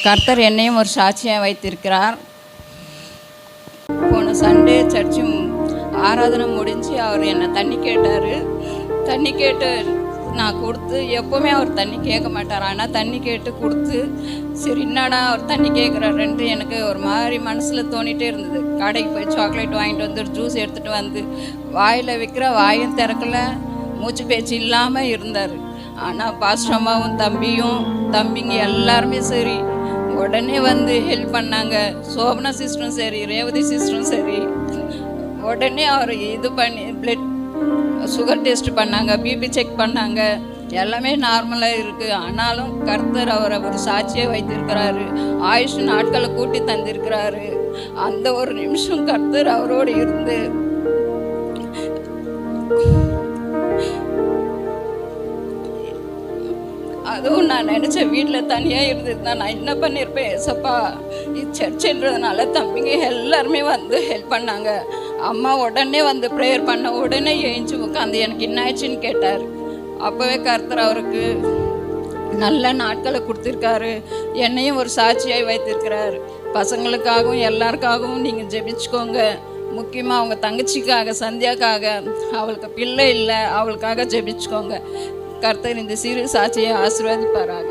கர்த்தர் என்னையும் ஒரு சாட்சியாக வைத்திருக்கிறார். போன சண்டே சர்ச்சு ஆராதனை முடிஞ்சு அவர் என்னை தண்ணி கேட்டார். தண்ணி கேட்டு நான் கொடுத்து, எப்போவுமே அவர் தண்ணி கேட்க மாட்டார், ஆனால் தண்ணி கேட்டு கொடுத்து, சரி என்னடா அவர் தண்ணி கேட்குறாருன்ட்டு எனக்கு ஒரு மாதிரி மனசில் தோணிகிட்டே இருந்தது. கடைக்கு போய் சாக்லேட் வாங்கிட்டு வந்து ஜூஸ் எடுத்துகிட்டு வந்து வாயில் வைக்கிற வாயும் திறக்கல, மூச்சு பேச்சு இல்லாமல் இருந்தார். ஆனால் பாஸ்டர் அம்மாவும் தம்பிங்க எல்லாருமே சரி உடனே வந்து ஹெல்ப் பண்ணாங்க. சோபனா சிஸ்டரும் சரி, ரேவதி சிஸ்டரும் சரி, உடனே அவர் இது பண்ணி பிளட் சுகர் டெஸ்ட் பண்ணாங்க, பிபி செக் பண்ணாங்க, எல்லாமே நார்மலாக இருக்குது. ஆனாலும் கர்த்தர் அவரை ஒரு சாட்சியை வைத்திருக்கிறாரு, ஆயுஷ் நாட்களை கூட்டி தந்திருக்கிறாரு. அந்த ஒரு நிமிஷம் கர்த்தர் அவரோடு இருந்து அதுவும் நான் நினச்சேன், வீட்டில் தனியாக இருந்ததுன்னா நான் என்ன பண்ணியிருப்பேன். ஏசப்பா, இது சர்ச்சுன்றதுனால தம்பிங்க எல்லாருமே வந்து ஹெல்ப் பண்ணாங்க. அம்மா உடனே வந்து ப்ரேயர் பண்ண உடனே எழுந்து உட்காந்து எனக்கு என்ன ஆச்சுன்னு கேட்டார். அப்போவே கர்த்தர் அவருக்கு நல்ல நாட்களை கொடுத்துருக்காரு, என்னையும் ஒரு சாட்சியாய் வைத்திருக்கிறார். பசங்களுக்காகவும் எல்லாருக்காகவும் நீங்கள் ஜெபிச்சுக்கோங்க. முக்கியமாக அவங்க தங்கச்சிக்காக, சந்தியாக்காக, அவளுக்கு பிள்ளை இல்லை, அவளுக்காக ஜெபிச்சுக்கோங்க. கர்த்தர் இந்த சிறு சாட்சியை ஆசீர்வதிப்பாராக.